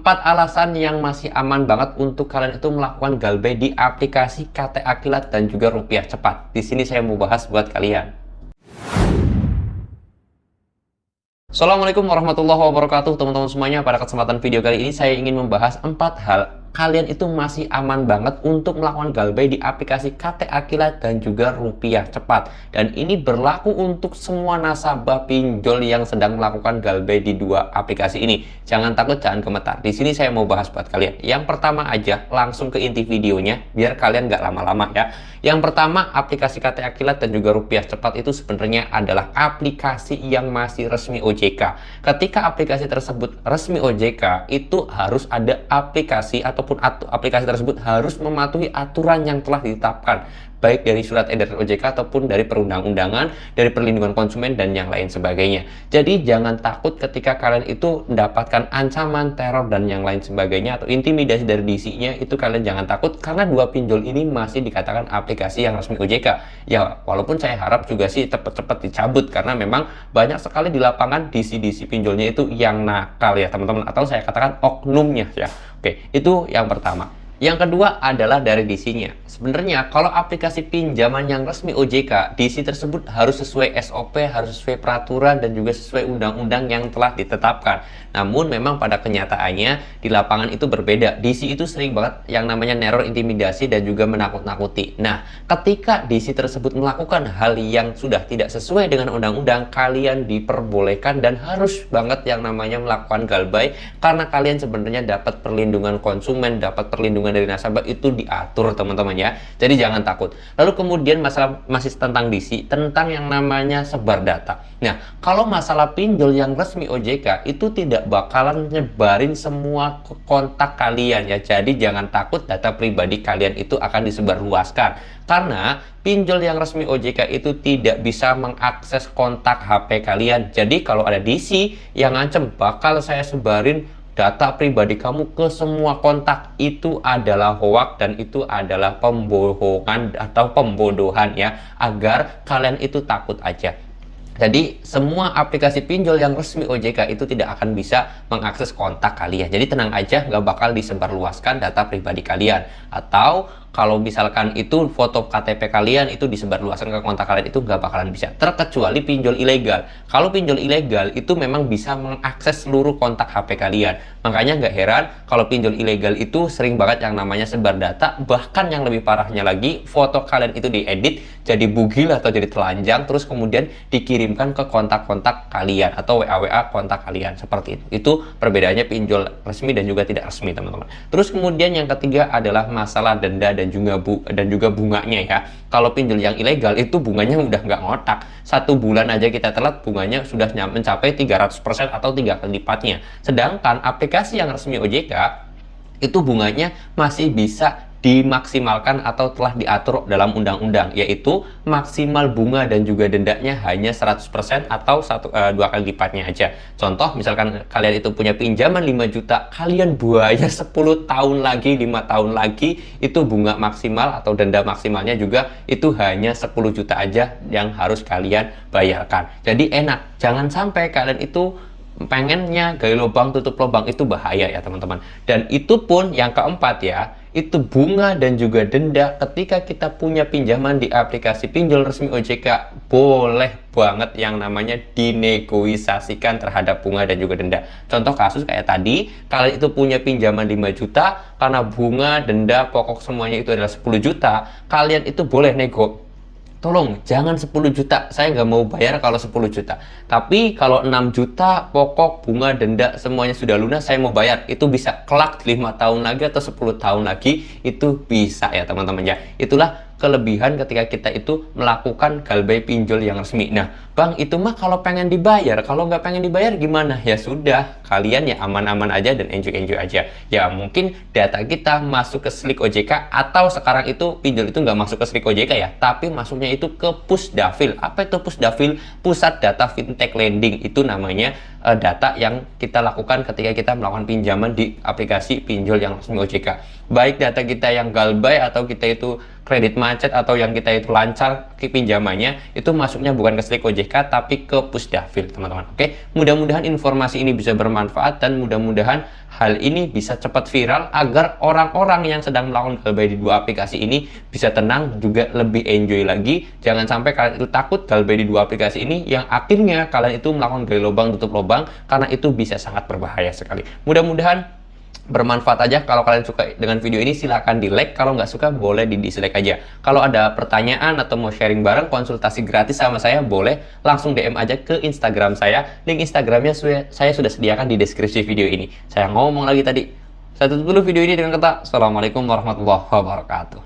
4 alasan yang masih aman banget untuk kalian itu melakukan galbay di aplikasi KTA Kilat dan juga Rupiah Cepat. Di sini saya mau bahas buat kalian. Assalamualaikum warahmatullahi wabarakatuh teman-teman semuanya. Pada kesempatan video kali ini saya ingin membahas 4 hal kalian itu masih aman banget untuk melakukan galbay di aplikasi KTA Kilat dan juga Rupiah Cepat. Dan ini berlaku untuk semua nasabah pinjol yang sedang melakukan galbay di dua aplikasi ini. Jangan takut, jangan gemetar. Di sini saya mau bahas buat kalian. Yang pertama aja, langsung ke inti videonya biar kalian nggak lama-lama ya. Yang pertama, aplikasi KTA Kilat dan juga Rupiah Cepat itu sebenarnya adalah aplikasi yang masih resmi OJK. Ketika aplikasi tersebut resmi OJK, itu harus ada aplikasi ataupun aplikasi tersebut harus mematuhi aturan yang telah ditetapkan, baik dari surat edaran OJK ataupun dari perundang-undangan, dari perlindungan konsumen dan yang lain sebagainya. Jadi jangan takut ketika kalian itu mendapatkan ancaman, teror dan yang lain sebagainya atau intimidasi dari DC-nya, itu kalian jangan takut karena dua pinjol ini masih dikatakan aplikasi yang resmi OJK. Ya, walaupun saya harap juga sih cepat-cepat dicabut karena memang banyak sekali di lapangan DC pinjolnya itu yang nakal ya teman-teman, atau saya katakan oknumnya ya. Oke, itu yang pertama. Yang kedua adalah dari DC-nya. Sebenarnya kalau aplikasi pinjaman yang resmi OJK, DC tersebut harus sesuai SOP, harus sesuai peraturan dan juga sesuai undang-undang yang telah ditetapkan. Namun memang pada kenyataannya di lapangan itu berbeda. DC itu sering banget yang namanya neror, intimidasi dan juga menakut-nakuti. Nah, ketika DC tersebut melakukan hal yang sudah tidak sesuai dengan undang-undang, kalian diperbolehkan dan harus banget yang namanya melakukan galbay karena kalian sebenarnya dapat perlindungan konsumen, dapat perlindungan dari nasabah itu diatur teman-teman ya. Jadi jangan takut. Lalu kemudian masalah masih tentang DC, tentang yang namanya sebar data. Nah, kalau masalah pinjol yang resmi OJK itu tidak bakalan nyebarin semua kontak kalian ya. Jadi jangan takut data pribadi kalian itu akan disebarluaskan. Karena pinjol yang resmi OJK itu tidak bisa mengakses kontak HP kalian. Jadi kalau ada DC yang ngancem bakal saya sebarin data pribadi kamu ke semua kontak, itu adalah hoax dan itu adalah pembohongan atau pembodohan ya, agar kalian itu takut aja. Jadi semua aplikasi pinjol yang resmi OJK itu tidak akan bisa mengakses kontak kalian. Jadi tenang aja, nggak bakal disebarluaskan data pribadi kalian. Atau kalau misalkan itu foto KTP kalian itu disebarluaskan ke kontak kalian, itu nggak bakalan bisa. Terkecuali pinjol ilegal. Kalau pinjol ilegal itu memang bisa mengakses seluruh kontak HP kalian. Makanya nggak heran kalau pinjol ilegal itu sering banget yang namanya sebar data. Bahkan yang lebih parahnya lagi, foto kalian itu diedit jadi bugil atau jadi telanjang, terus kemudian dikirimkan ke kontak-kontak kalian atau WA kontak kalian seperti itu. Itu perbedaannya pinjol resmi dan juga tidak resmi teman-teman. Terus kemudian yang ketiga adalah masalah denda dan juga bunganya ya. Kalau pinjol yang ilegal itu bunganya udah nggak ngotak. 1 bulan aja kita telat, bunganya sudah mencapai 300% atau 3 kali lipatnya. Sedangkan aplikasi yang resmi OJK itu bunganya masih bisa dimaksimalkan atau telah diatur dalam undang-undang, yaitu maksimal bunga dan juga dendanya hanya 100% atau 2 kali lipatnya aja. Contoh, misalkan kalian itu punya pinjaman 5 juta, kalian bayar 10 tahun lagi, 5 tahun lagi, itu bunga maksimal atau denda maksimalnya juga itu hanya 10 juta aja yang harus kalian bayarkan. Jadi enak, jangan sampai kalian itu pengennya gali lubang tutup lubang, itu bahaya ya teman-teman. Dan itu pun yang keempat ya, itu bunga dan juga denda ketika kita punya pinjaman di aplikasi pinjol resmi OJK boleh banget yang namanya dinegosiasikan terhadap bunga dan juga denda. Contoh kasus kayak tadi, kalian itu punya pinjaman 5 juta, karena bunga, denda, pokok semuanya itu adalah 10 juta, kalian itu boleh nego. Tolong jangan 10 juta, saya nggak mau bayar kalau 10 juta. Tapi kalau 6 juta pokok, bunga, denda semuanya sudah lunas, saya mau bayar. Itu bisa kelak 5 tahun lagi atau 10 tahun lagi, itu bisa ya teman-teman ya. Itulah kelebihan ketika kita itu melakukan galbay pinjol yang resmi. Nah, Bang, itu mah kalau pengen dibayar, kalau nggak pengen dibayar gimana? Ya sudah, kalian ya aman-aman aja dan enjoy-enjoy aja. Ya mungkin data kita masuk ke Slik OJK, atau sekarang itu pinjol itu nggak masuk ke Slik OJK ya, tapi masuknya itu ke Pusdafil. Apa itu Pusdafil? Pusat Data Fintech Lending. Itu namanya data yang kita lakukan ketika kita melakukan pinjaman di aplikasi pinjol yang resmi OJK. Baik data kita yang galbay atau kita itu kredit macet atau yang kita itu lancar pinjamannya, itu masuknya bukan ke Slik OJK SDK tapi ke Pusdafil, teman-teman. Oke, mudah-mudahan informasi ini bisa bermanfaat dan mudah-mudahan hal ini bisa cepat viral agar orang-orang yang sedang melakukan galbay di dua aplikasi ini bisa tenang, juga lebih enjoy lagi. Jangan sampai kalian itu takut galbay di dua aplikasi ini yang akhirnya kalian itu melakukan gali lubang tutup lubang, karena itu bisa sangat berbahaya sekali. Mudah-mudahan bermanfaat aja. Kalau kalian suka dengan video ini silahkan di like, kalau nggak suka boleh di dislike aja. Kalau ada pertanyaan atau mau sharing bareng, konsultasi gratis sama saya, boleh langsung DM aja ke Instagram saya. Link Instagramnya saya sudah sediakan di deskripsi video ini. Saya ngomong lagi tadi, saya tutup dulu video ini dengan kata Assalamualaikum warahmatullahi wabarakatuh.